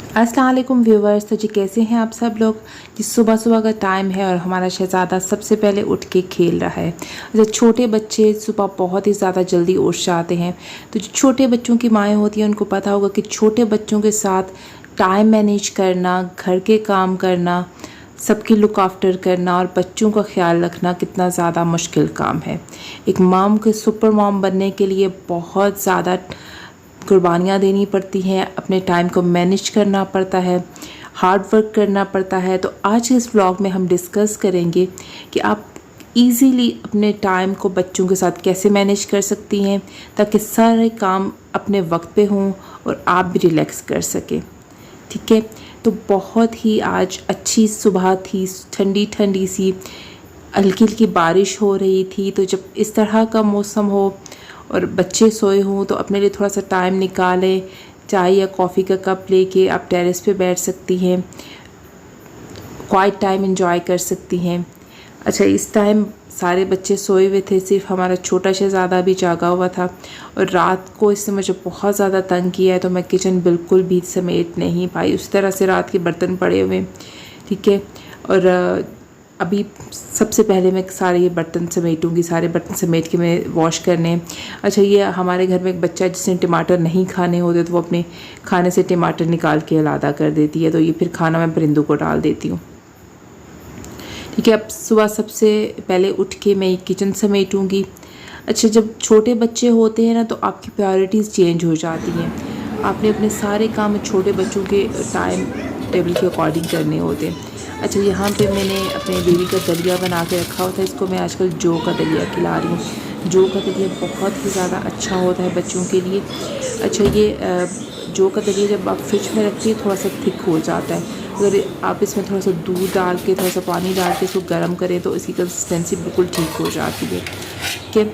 अस्सलाम वालेकुम व्यूवर्स। तो जी कैसे हैं आप सब लोग। जी सुबह सुबह का टाइम है और हमारा शहज़ादा सबसे पहले उठ के खेल रहा है। जैसे छोटे बच्चे सुबह बहुत ही ज़्यादा जल्दी उठ जाते हैं, तो जो छोटे बच्चों की माएँ होती हैं उनको पता होगा कि छोटे बच्चों के साथ टाइम मैनेज करना, घर के काम करना, सबकी लुक आफ्टर करना और बच्चों का ख्याल रखना कितना ज़्यादा मुश्किल काम है। एक माम के सुपर मॉम बनने के लिए बहुत ज़्यादा कुर्बानियाँ देनी पड़ती हैं, अपने टाइम को मैनेज करना पड़ता है, हार्ड वर्क करना पड़ता है। तो आज इस व्लॉग में हम डिस्कस करेंगे कि आप इजीली अपने टाइम को बच्चों के साथ कैसे मैनेज कर सकती हैं ताकि सारे काम अपने वक्त पे हों और आप भी रिलैक्स कर सकें। ठीक है, तो बहुत ही आज अच्छी सुबह थी, ठंडी ठंडी सी हल्की हल्की बारिश हो रही थी। तो जब इस तरह का मौसम हो और बच्चे सोए हों तो अपने लिए थोड़ा सा टाइम निकालें, चाय या कॉफ़ी का कप लेके आप टेरेस पे बैठ सकती हैं, क्वाइट टाइम एंजॉय कर सकती हैं। अच्छा, इस टाइम सारे बच्चे सोए हुए थे, सिर्फ हमारा छोटा शहज़ादा भी जागा हुआ था और रात को इसने मुझे बहुत ज़्यादा तंग किया है, तो मैं किचन बिल्कुल भी समेट नहीं पाई। उस तरह से रात के बर्तन पड़े हुए, ठीक है। और अभी सबसे पहले मैं सारे ये बर्तन समेटूंगी, सारे बर्तन समेट के मैं वॉश करने। अच्छा, ये हमारे घर में एक बच्चा है जिसने टमाटर नहीं खाने होते, तो वो अपने खाने से टमाटर निकाल के अलादा कर देती है, तो ये फिर खाना मैं परिंदों को डाल देती हूँ। ठीक है, अब सुबह सबसे पहले उठ के मैं किचन समेटूंगी। अच्छा, जब छोटे बच्चे होते हैं ना तो आपकी प्रायोरिटीज़ चेंज हो जाती हैं। आपने अपने सारे काम छोटे बच्चों के टाइम टेबल के अकॉर्डिंग करने होते हैं। अच्छा, यहाँ पे मैंने अपने बेबी का दलिया बना के रखा हुआ था, इसको मैं आजकल जौ का दलिया खिला रही हूँ। जौ का दलिया बहुत ही ज़्यादा अच्छा होता है बच्चों के लिए। अच्छा, ये जौ का दलिया जब आप फ्रिज में रखती है थोड़ा सा थिक हो जाता है। अगर आप इसमें थोड़ा सा दूध डाल के, थोड़ा सा पानी डाल के इसको गर्म करें तो इसकी कंसिस्टेंसी बिल्कुल ठीक हो जाती है। ठीक है,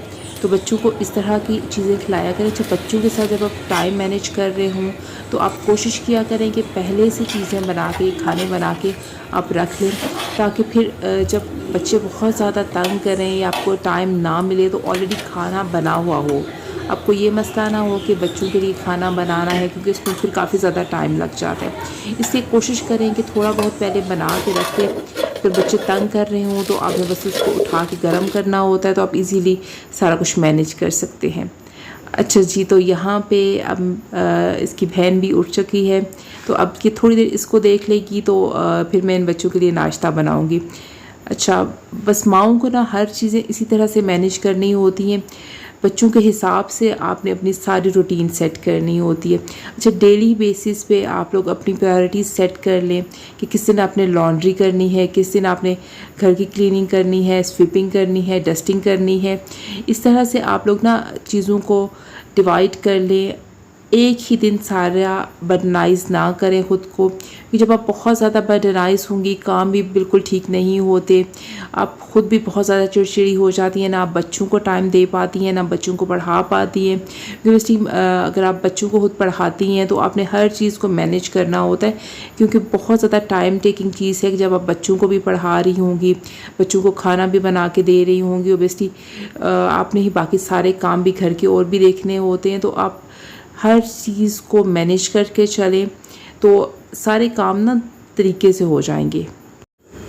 तो बच्चों को इस तरह की चीज़ें खिलाया करें। अच्छा, बच्चों के साथ जब आप टाइम मैनेज कर रहे हों तो आप कोशिश किया करें कि पहले से चीज़ें बना के, खाने बना के आप रख लें, ताकि फिर जब बच्चे बहुत ज़्यादा तंग करें या आपको टाइम ना मिले तो ऑलरेडी खाना बना हुआ हो, आपको ये मसला ना हो कि बच्चों के लिए खाना बनाना है, क्योंकि उसमें फिर काफ़ी ज़्यादा टाइम लग जाता है। इसलिए कोशिश करें कि थोड़ा बहुत पहले बना के रखें, फिर बच्चे तंग कर रहे हों तो आपने बस उसको उठा के गर्म करना होता है, तो आप इजीली सारा कुछ मैनेज कर सकते हैं। अच्छा जी, तो यहाँ पे अब इसकी बहन भी उठ चुकी है, तो अब ये थोड़ी देर इसको देख लेगी तो फिर मैं इन बच्चों के लिए नाश्ता बनाऊँगी। अच्छा, बस माँओं को ना हर चीज़ें इसी तरह से मैनेज करनी होती हैं, बच्चों के हिसाब से आपने अपनी सारी रूटीन सेट करनी होती है। अच्छा, डेली बेसिस पे आप लोग अपनी प्रायोरिटीज़ सेट कर लें कि किस दिन आपने लॉन्ड्री करनी है, किस दिन आपने घर की क्लीनिंग करनी है, स्वीपिंग करनी है, डस्टिंग करनी है। इस तरह से आप लोग ना चीज़ों को डिवाइड कर लें। एक ही दिन सारा बर्डनाइज़ ना करें ख़ुद को, कि जब आप बहुत ज़्यादा बर्डनाइज़ होंगी, काम भी बिल्कुल ठीक नहीं होते, आप ख़ुद भी बहुत ज़्यादा चिड़चिड़ी हो जाती हैं, ना आप बच्चों को टाइम दे पाती हैं, ना बच्चों को पढ़ा पाती हैं। यूनिवर्सिटी अगर आप बच्चों को खुद पढ़ाती हैं तो आपने हर चीज़ को मैनेज करना होता है, क्योंकि बहुत ज़्यादा टाइम टेकिंग चीज़ है कि जब आप बच्चों को भी पढ़ा रही होंगी, बच्चों को खाना भी बना के दे रही होंगी, ओबियसली आपने ही बाकी सारे काम भी घर के और भी देखने होते हैं, तो आप हर चीज़ को मैनेज करके चलें तो सारे काम ना तरीके से हो जाएंगे।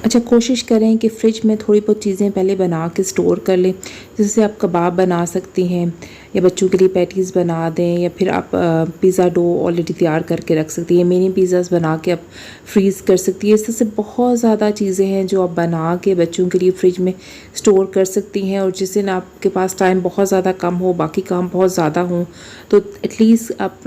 अच्छा, कोशिश करें कि फ़्रिज में थोड़ी बहुत चीज़ें पहले बना के स्टोर कर लें, जैसे आप कबाब बना सकती हैं या बच्चों के लिए पैटीज़ बना दें, या फिर आप पिज़्ज़ा डो ऑलरेडी तैयार करके रख सकती हैं, मिनी पिज़्ज़ास बना के आप फ्रीज़ कर सकती हैं। इस तरह से बहुत ज़्यादा चीज़ें हैं जो आप बना के बच्चों के लिए फ़्रिज में स्टोर कर सकती हैं। और जिस दिन आपके पास टाइम बहुत ज़्यादा कम हो, बाकी काम बहुत ज़्यादा हों, तो एटलीस्ट आप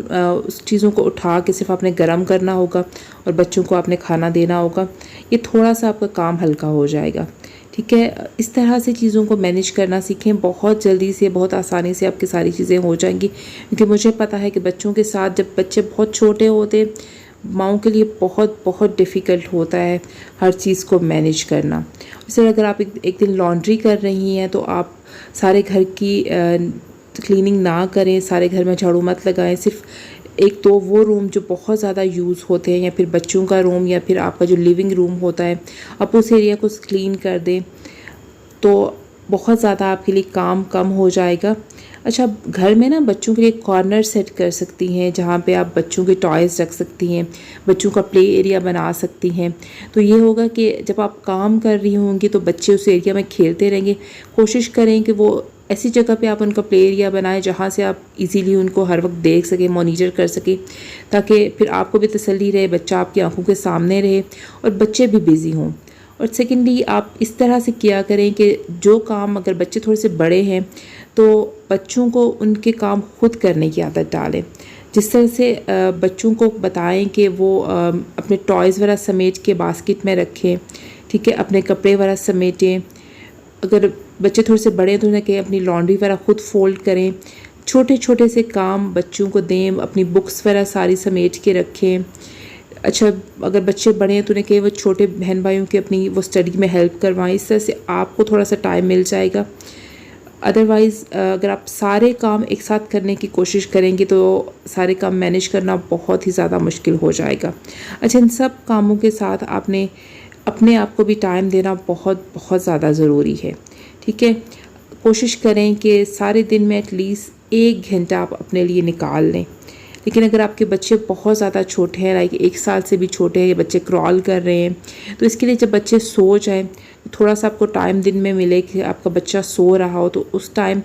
उस चीज़ों को उठा के सिर्फ आपने गर्म करना होगा और बच्चों को आपने खाना देना होगा। ये थोड़ा सा आपका काम हल्का हो जाएगा। ठीक है, इस तरह से चीज़ों को मैनेज करना सीखें, बहुत जल्दी से, बहुत आसानी से आपकी सारी चीज़ें हो जाएंगी। क्योंकि मुझे पता है कि बच्चों के साथ जब बच्चे बहुत छोटे होते, माँओं के लिए बहुत बहुत डिफ़िकल्ट होता है हर चीज़ को मैनेज करना। जैसे अगर आप एक दिन लॉन्ड्री कर रही हैं तो आप सारे घर की क्लीनिंग ना करें, सारे घर में झाड़ू मत लगाएं, सिर्फ एक तो वो रूम जो बहुत ज़्यादा यूज़ होते हैं, या फिर बच्चों का रूम, या फिर आपका जो लिविंग रूम होता है, आप उस एरिया को क्लीन कर दें तो बहुत ज़्यादा आपके लिए काम कम हो जाएगा। अच्छा, घर में ना बच्चों के लिए कॉर्नर सेट कर सकती हैं जहाँ पे आप बच्चों के टॉयज़ रख सकती हैं, बच्चों का प्ले एरिया बना सकती हैं। तो ये होगा कि जब आप काम कर रही होंगी तो बच्चे उस एरिया में खेलते रहेंगे। कोशिश करें कि वो ऐसी जगह पे आप उनका प्ले एरिया बनाएं जहाँ से आप इजीली उनको हर वक्त देख सकें, मॉनिटर कर सकें, ताकि फिर आपको भी तसल्ली रहे, बच्चा आपकी आंखों के सामने रहे और बच्चे भी बिज़ी हों। और सेकेंडली आप इस तरह से किया करें कि जो काम, अगर बच्चे थोड़े से बड़े हैं तो बच्चों को उनके काम खुद करने की आदत डालें। जिस तरह से बच्चों को बताएं कि वो अपने टॉयज़ वगैरह समेट के बास्केट में रखें, ठीक है, अपने कपड़े वगैरह समेटें। अगर बच्चे थोड़े से बड़े हैं तो उन्हें कहें अपनी लॉन्ड्री वगैरह खुद फोल्ड करें। छोटे छोटे से काम बच्चों को दें, अपनी बुक्स वगैरह सारी समेट के रखें। अच्छा, अगर बच्चे बड़े हैं तो उन्हें कहें वो छोटे बहन भाइयों की अपनी वो स्टडी में हेल्प करवाएं। इस तरह से आपको थोड़ा सा टाइम मिल जाएगा। अदरवाइज़ अगर आप सारे काम एक साथ करने की कोशिश करेंगे तो सारे काम मैनेज करना बहुत ही ज़्यादा मुश्किल हो जाएगा। अच्छा, इन सब कामों के साथ आपने अपने आप को भी टाइम देना बहुत बहुत ज़्यादा ज़रूरी है, ठीक है। कोशिश करें कि सारे दिन में एटलीस्ट 1 घंटा आप अपने लिए निकाल लें। लेकिन अगर आपके बच्चे बहुत ज़्यादा छोटे हैं, लाइक 1 साल से भी छोटे हैं, बच्चे क्रॉल कर रहे हैं, तो इसके लिए जब बच्चे सो जाएं तो थोड़ा सा आपको टाइम दिन में मिले कि आपका बच्चा सो रहा हो, तो उस टाइम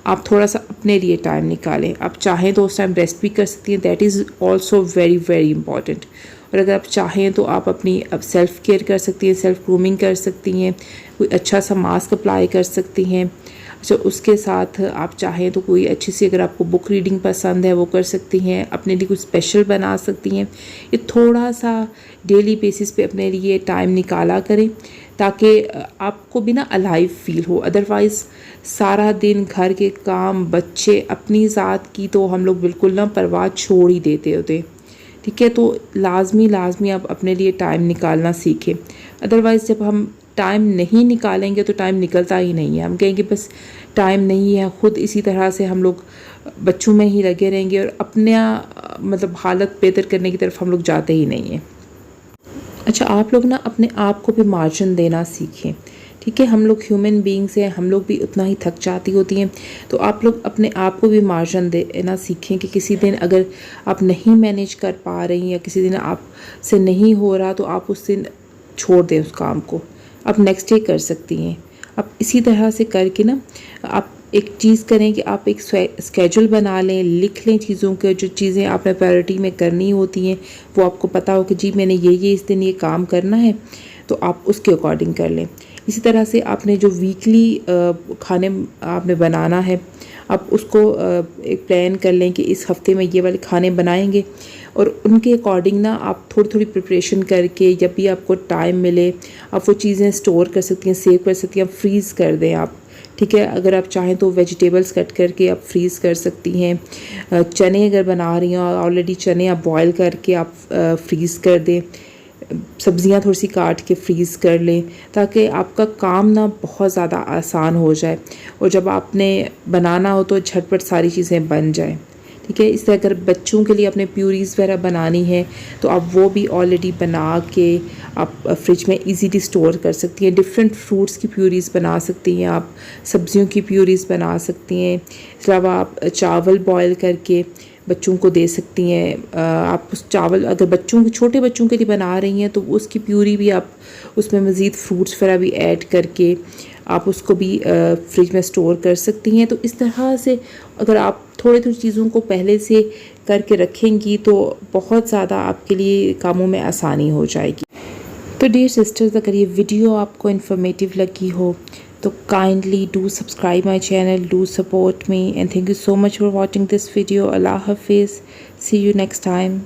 आप थोड़ा सा अपने लिए टाइम निकालें। आप चाहें तो उस टाइम रेस्ट भी कर सकती हैं, that is also very very important. और अगर आप चाहें तो आप अपनी अब सेल्फ़ केयर कर सकती हैं, सेल्फ़ ग्रूमिंग कर सकती हैं, कोई अच्छा सा मास्क अप्लाई कर सकती हैं। अच्छा, उसके साथ आप चाहें तो कोई अच्छी सी, अगर आपको बुक रीडिंग पसंद है वो कर सकती हैं, अपने लिए कुछ स्पेशल बना सकती हैं। ये थोड़ा सा डेली बेसिस पे अपने लिए टाइम निकाला करें ताकि आपको भी ना अलाइव फील हो। अदरवाइज़ सारा दिन घर के काम, बच्चे, अपनी ज़ात की तो हम लोग बिल्कुल ना परवाह छोड़ ही देते होते, ठीक है। तो लाजमी आप अपने लिए टाइम निकालना सीखें। अदरवाइज़ जब हम टाइम नहीं निकालेंगे तो टाइम निकलता ही नहीं है। हम कहेंगे बस टाइम नहीं है, ख़ुद इसी तरह से हम लोग बच्चों में ही लगे रहेंगे और अपना मतलब हालत बेहतर करने की तरफ हम लोग जाते ही नहीं हैं। अच्छा, आप लोग ना अपने आप को भी मार्जिन देना सीखें, ठीक है। हम लोग ह्यूमन बीइंग्स हैं, हम लोग भी उतना ही थक जाती होती हैं, तो आप लोग अपने आप को भी मार्जिन देना सीखें कि किसी दिन अगर आप नहीं मैनेज कर पा रही या किसी दिन आप से नहीं हो रहा तो आप उस दिन छोड़ दें उस काम को, आप नेक्स्ट डे कर सकती हैं। आप इसी तरह से करके ना आप एक चीज़ करें कि आप एक स्केड्यूल बना लें, लिख लें चीज़ों के, जो चीज़ें आपने प्रायोरिटी में करनी होती हैं वो आपको पता हो कि जी मैंने ये इस दिन ये काम करना है, तो आप उसके अकॉर्डिंग कर लें। इसी तरह से आपने जो वीकली खाने आपने बनाना है, आप उसको एक प्लान कर लें कि इस हफ्ते में ये वाले खाने बनाएंगे और उनके अकॉर्डिंग ना आप थोड़ी थोड़ी प्रिपरेशन करके जब भी आपको टाइम मिले आप वो चीज़ें स्टोर कर सकती हैं, सेव कर सकती हैं, फ्रीज़ कर दें आप, ठीक है। अगर आप चाहें तो वेजिटेबल्स कट करके आप फ्रीज़ कर सकती हैं। चने अगर बना रही हैं ऑलरेडी, चने आप बॉयल करके आप फ्रीज़ कर दें। सब्ज़ियाँ थोड़ी सी काट के फ्रीज़ कर लें ताकि आपका काम ना बहुत ज़्यादा आसान हो जाए और जब आपने बनाना हो तो झटपट सारी चीज़ें बन जाएं, ठीक है। इस तरह अगर बच्चों के लिए अपने प्यूरीज़ वगैरह बनानी है तो आप वो भी ऑलरेडी बना के आप फ्रिज में इजीली स्टोर कर सकती हैं। डिफरेंट फ्रूट्स की प्यूरीज़ बना सकती हैं आप, सब्जियों की प्यूरीज़ बना सकती हैं। इसके अलावा आप चावल बॉयल करके बच्चों को दे सकती हैं। आप उस चावल अगर छोटे बच्चों के लिए बना रही हैं तो उसकी प्यूरी भी आप उसमें मज़ीद फ्रूट्स वगैरह भी ऐड करके आप उसको भी फ्रिज में स्टोर कर सकती हैं। तो इस तरह से अगर आप थोड़ी चीज़ों को पहले से करके रखेंगी तो बहुत ज़्यादा आपके लिए कामों में आसानी हो जाएगी। तो डियर सिस्टर्स, अगर ये वीडियो आपको इन्फॉर्मेटिव लगी हो तो kindly do subscribe my channel, do support me and thank you so much for watching this video. अल्लाह हाफिज़, सी यू नेक्स्ट टाइम।